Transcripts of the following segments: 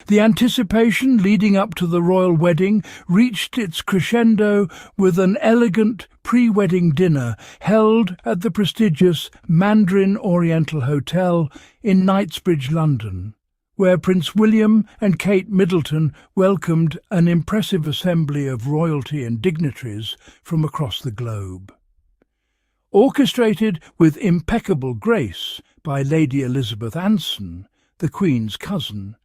The anticipation leading up to the royal wedding reached its crescendo with an elegant pre-wedding dinner held at the prestigious Mandarin Oriental Hotel in Knightsbridge, London, where Prince William and Kate Middleton welcomed an impressive assembly of royalty and dignitaries from across the globe. Orchestrated with impeccable grace by Lady Elizabeth Anson, the Queen's cousin,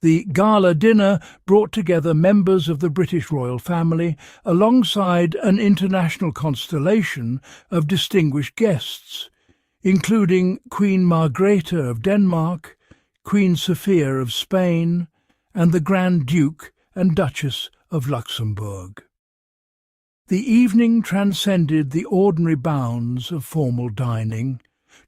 the gala dinner brought together members of the British royal family alongside an international constellation of distinguished guests, including Queen Margrethe of Denmark, Queen Sophia of Spain, and the Grand Duke and Duchess of Luxembourg. The evening transcended the ordinary bounds of formal dining,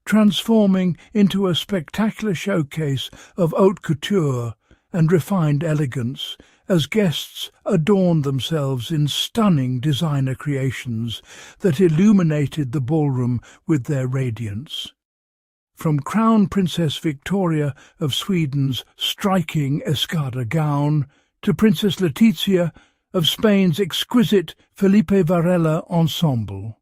transforming into a spectacular showcase of haute couture and refined elegance as guests adorned themselves in stunning designer creations that illuminated the ballroom with their radiance. From Crown Princess Victoria of Sweden's striking escada gown to Princess Letizia of Spain's exquisite Felipe Varela ensemble.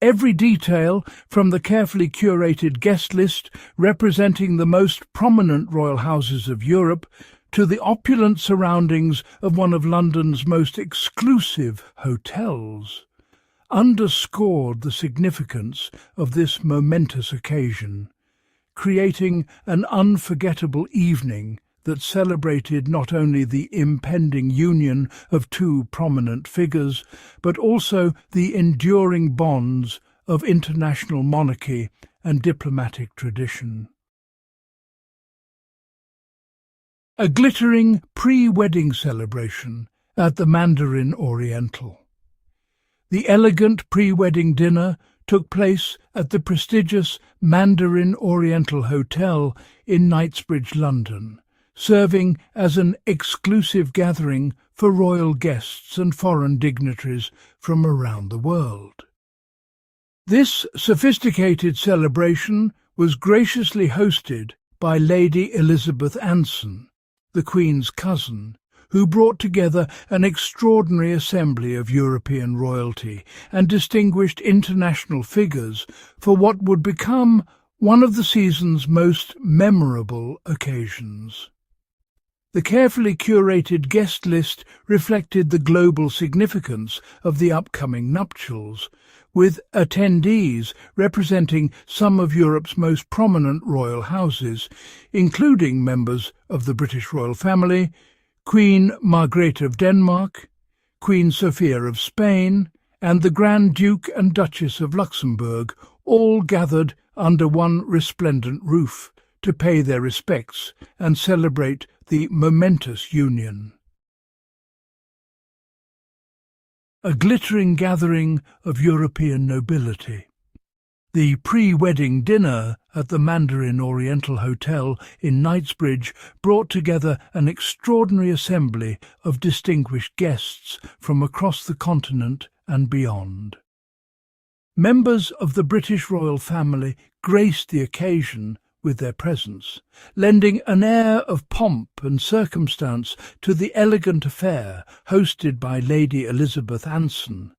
Every detail, from the carefully curated guest list representing the most prominent royal houses of Europe to the opulent surroundings of one of London's most exclusive hotels, underscored the significance of this momentous occasion, creating an unforgettable evening that celebrated not only the impending union of two prominent figures, but also the enduring bonds of international monarchy and diplomatic tradition. A glittering pre-wedding celebration at the Mandarin Oriental. The elegant pre-wedding dinner took place at the prestigious Mandarin Oriental Hotel in Knightsbridge, London, serving as an exclusive gathering for royal guests and foreign dignitaries from around the world. This sophisticated celebration was graciously hosted by Lady Elizabeth Anson, the Queen's cousin, who brought together an extraordinary assembly of European royalty and distinguished international figures for what would become one of the season's most memorable occasions. The carefully curated guest list reflected the global significance of the upcoming nuptials, with attendees representing some of Europe's most prominent royal houses, including members of the British royal family, Queen Margrethe of Denmark, Queen Sophia of Spain, and the Grand Duke and Duchess of Luxembourg, all gathered under one resplendent roof to pay their respects and celebrate the momentous union. A glittering gathering of European nobility. The pre-wedding dinner at the Mandarin Oriental Hotel in Knightsbridge brought together an extraordinary assembly of distinguished guests from across the continent and beyond. Members of the British royal family graced the occasion with their presence, lending an air of pomp and circumstance to the elegant affair hosted by Lady Elizabeth Anson,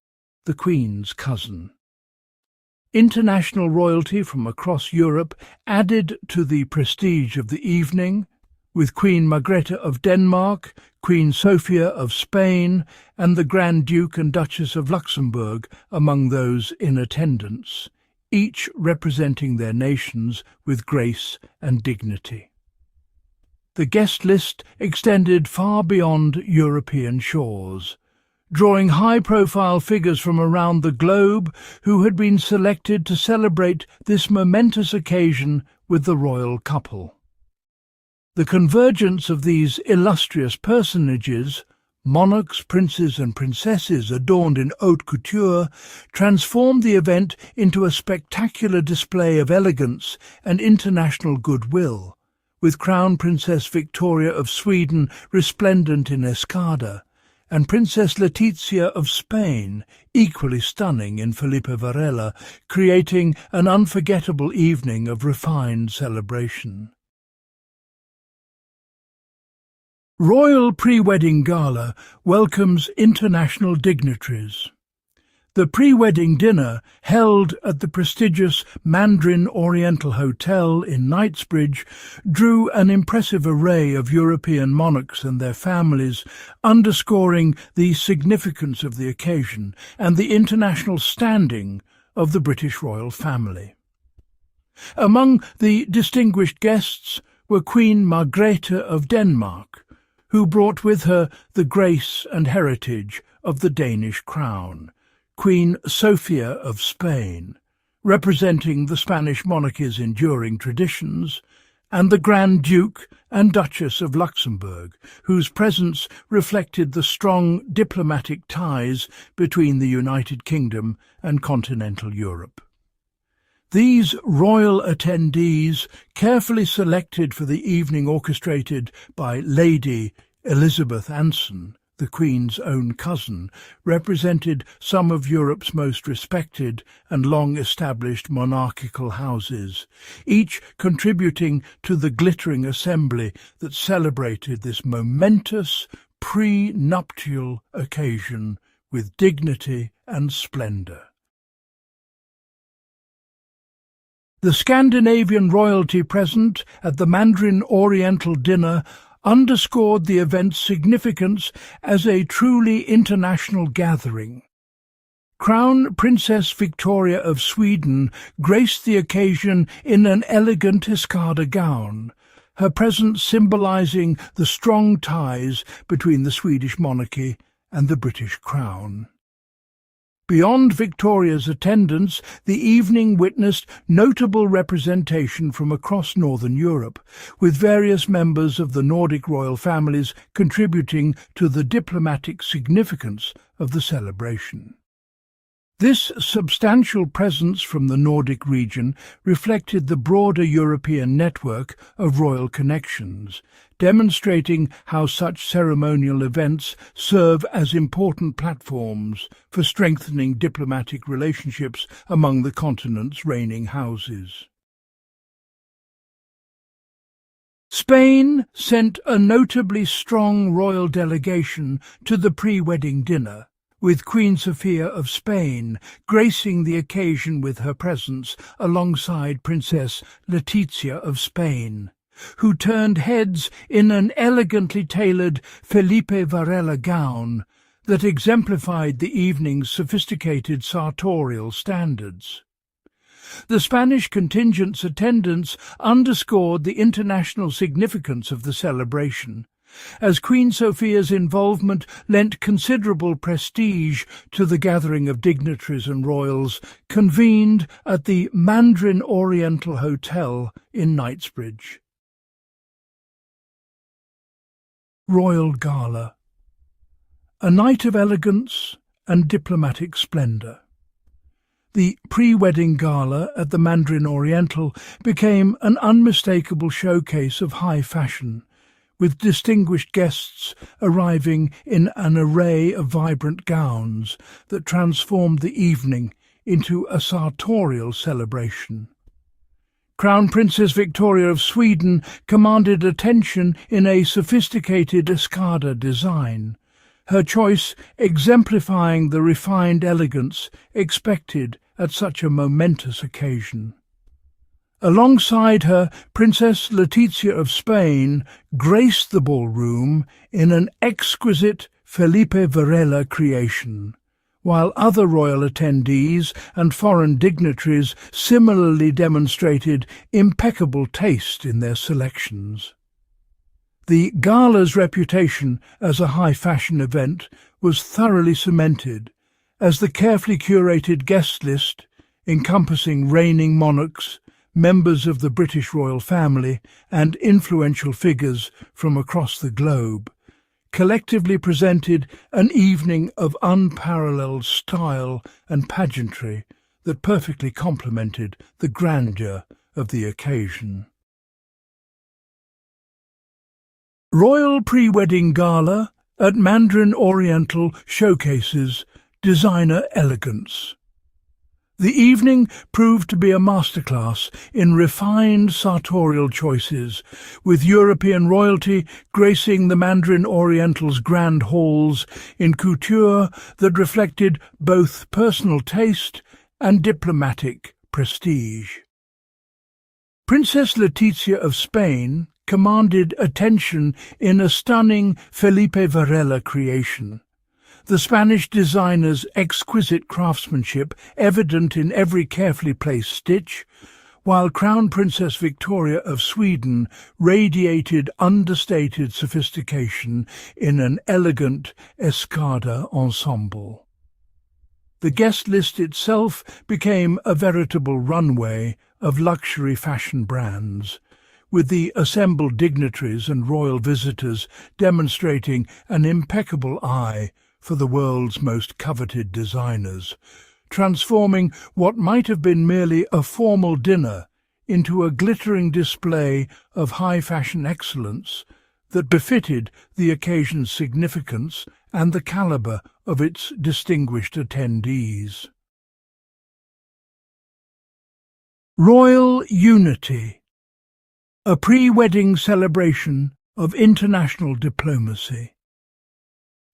the Queen's cousin. International royalty from across Europe added to the prestige of the evening, with Queen Margrethe of Denmark, Queen Sophia of Spain, and the Grand Duke and Duchess of Luxembourg among those in attendance, each representing their nations with grace and dignity. The guest list extended far beyond European shores, drawing high-profile figures from around the globe who had been selected to celebrate this momentous occasion with the royal couple. The convergence of these illustrious personages, monarchs, princes and princesses adorned in haute couture, transformed the event into a spectacular display of elegance and international goodwill, with Crown Princess Victoria of Sweden resplendent in escada, and Princess Letizia of Spain, equally stunning in Felipe Varela, creating an unforgettable evening of refined celebration. Royal Pre-Wedding Gala welcomes international dignitaries. The pre-wedding dinner, held at the prestigious Mandarin Oriental Hotel in Knightsbridge, drew an impressive array of European monarchs and their families, underscoring the significance of the occasion and the international standing of the British royal family. Among the distinguished guests were Queen Margrethe of Denmark, who brought with her the grace and heritage of the Danish crown, Queen Sophia of Spain, representing the Spanish monarchy's enduring traditions, and the Grand Duke and Duchess of Luxembourg, whose presence reflected the strong diplomatic ties between the United Kingdom and continental Europe. These royal attendees, carefully selected for the evening orchestrated by Lady Elizabeth Anson, the Queen's own cousin, represented some of Europe's most respected and long-established monarchical houses, each contributing to the glittering assembly that celebrated this momentous pre-nuptial occasion with dignity and splendour. The Scandinavian royalty present at the Mandarin Oriental dinner underscored the event's significance as a truly international gathering. Crown Princess Victoria of Sweden graced the occasion in an elegant escada gown, her presence symbolising the strong ties between the Swedish monarchy and the British crown. Beyond Victoria's attendance, the evening witnessed notable representation from across Northern Europe, with various members of the Nordic royal families contributing to the diplomatic significance of the celebration. This substantial presence from the Nordic region reflected the broader European network of royal connections, demonstrating how such ceremonial events serve as important platforms for strengthening diplomatic relationships among the continent's reigning houses. Spain sent a notably strong royal delegation to the pre-wedding dinner, with Queen Sophia of Spain gracing the occasion with her presence alongside Princess Letizia of Spain, who turned heads in an elegantly tailored Felipe Varela gown that exemplified the evening's sophisticated sartorial standards. The Spanish contingent's attendance underscored the international significance of the celebration, as Queen Sophia's involvement lent considerable prestige to the gathering of dignitaries and royals convened at the Mandarin Oriental Hotel in Knightsbridge. Royal Gala, a night of elegance and diplomatic splendour. The pre-wedding gala at the Mandarin Oriental became an unmistakable showcase of high fashion, with distinguished guests arriving in an array of vibrant gowns that transformed the evening into a sartorial celebration. Crown Princess Victoria of Sweden commanded attention in a sophisticated escada design, her choice exemplifying the refined elegance expected at such a momentous occasion. Alongside her, Princess Letizia of Spain graced the ballroom in an exquisite Felipe Varela creation, while other royal attendees and foreign dignitaries similarly demonstrated impeccable taste in their selections. The gala's reputation as a high-fashion event was thoroughly cemented, as the carefully curated guest list, encompassing reigning monarchs, members of the British royal family, and influential figures from across the globe, collectively presented an evening of unparalleled style and pageantry that perfectly complemented the grandeur of the occasion. Royal Pre-Wedding Gala at Mandarin Oriental showcases designer elegance. The evening proved to be a masterclass in refined sartorial choices, with European royalty gracing the Mandarin Oriental's grand halls in couture that reflected both personal taste and diplomatic prestige. Princess Letizia of Spain commanded attention in a stunning Felipe Varela creation. The Spanish designer's exquisite craftsmanship evident in every carefully placed stitch, while Crown Princess Victoria of Sweden radiated understated sophistication in an elegant escada ensemble. The guest list itself became a veritable runway of luxury fashion brands, with the assembled dignitaries and royal visitors demonstrating an impeccable eye for the world's most coveted designers, transforming what might have been merely a formal dinner into a glittering display of high-fashion excellence that befitted the occasion's significance and the calibre of its distinguished attendees. Royal Unity, a pre-wedding celebration of international diplomacy.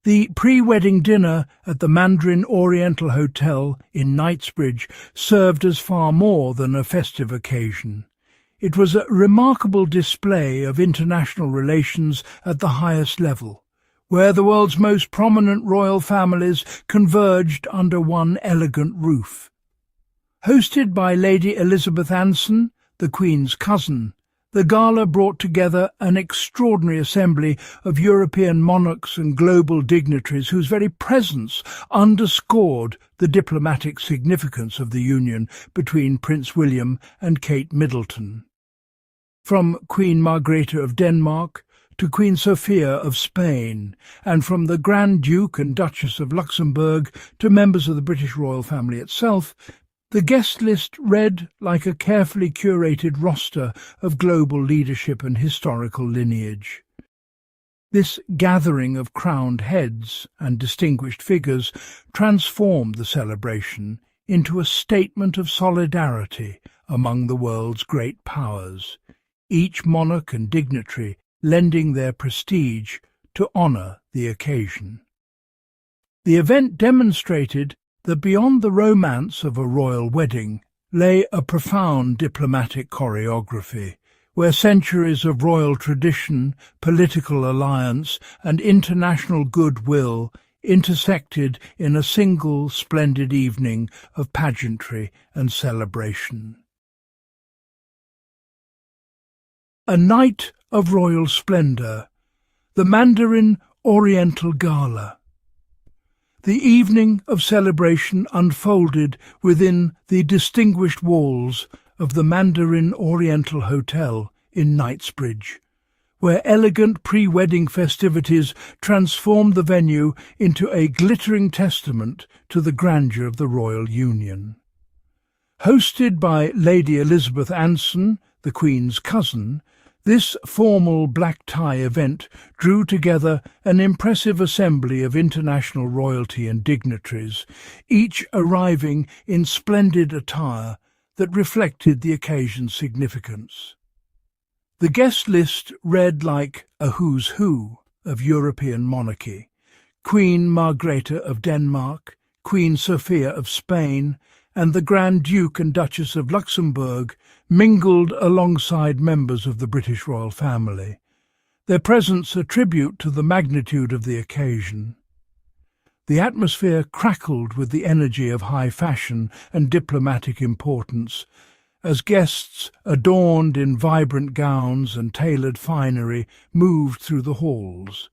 The pre-wedding dinner at the Mandarin Oriental Hotel in Knightsbridge served as far more than a festive occasion. It was a remarkable display of international relations at the highest level, where the world's most prominent royal families converged under one elegant roof. Hosted by Lady Elizabeth Anson, the Queen's cousin, the gala brought together an extraordinary assembly of European monarchs and global dignitaries whose very presence underscored the diplomatic significance of the union between Prince William and Kate Middleton. From Queen Margrethe of Denmark to Queen Sophia of Spain, and from the Grand Duke and Duchess of Luxembourg to members of the British royal family itself, the guest list read like a carefully curated roster of global leadership and historical lineage. This gathering of crowned heads and distinguished figures transformed the celebration into a statement of solidarity among the world's great powers, each monarch and dignitary lending their prestige to honour the occasion. The event demonstrated that beyond the romance of a royal wedding lay a profound diplomatic choreography, where centuries of royal tradition, political alliance, and international goodwill intersected in a single splendid evening of pageantry and celebration. A night of royal splendour, the Mandarin Oriental Gala. The evening of celebration unfolded within the distinguished walls of the Mandarin Oriental Hotel in Knightsbridge, where elegant pre-wedding festivities transformed the venue into a glittering testament to the grandeur of the royal union. Hosted by Lady Elizabeth Anson, the Queen's cousin, this formal black-tie event drew together an impressive assembly of international royalty and dignitaries, each arriving in splendid attire that reflected the occasion's significance. The guest list read like a who's who of European monarchy: Queen Margrethe of Denmark, Queen Sophia of Spain, and the Grand Duke and Duchess of Luxembourg mingled alongside members of the British royal family, their presence a tribute to the magnitude of the occasion. The atmosphere crackled with the energy of high fashion and diplomatic importance, as guests, adorned in vibrant gowns and tailored finery, moved through the halls.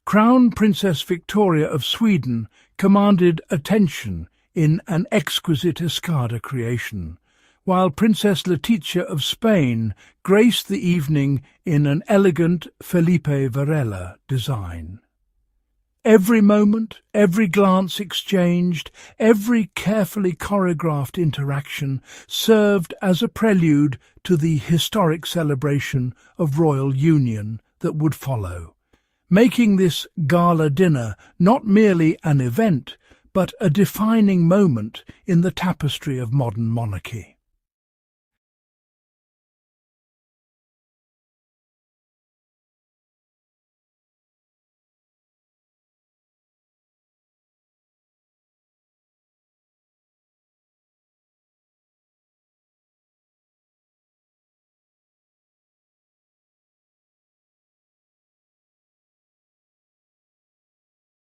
Crown Princess Victoria of Sweden commanded attention in an exquisite escada creation, while Princess Letizia of Spain graced the evening in an elegant Felipe Varela design. Every moment, every glance exchanged, every carefully choreographed interaction served as a prelude to the historic celebration of royal union that would follow, making this gala dinner not merely an event, but a defining moment in the tapestry of modern monarchy.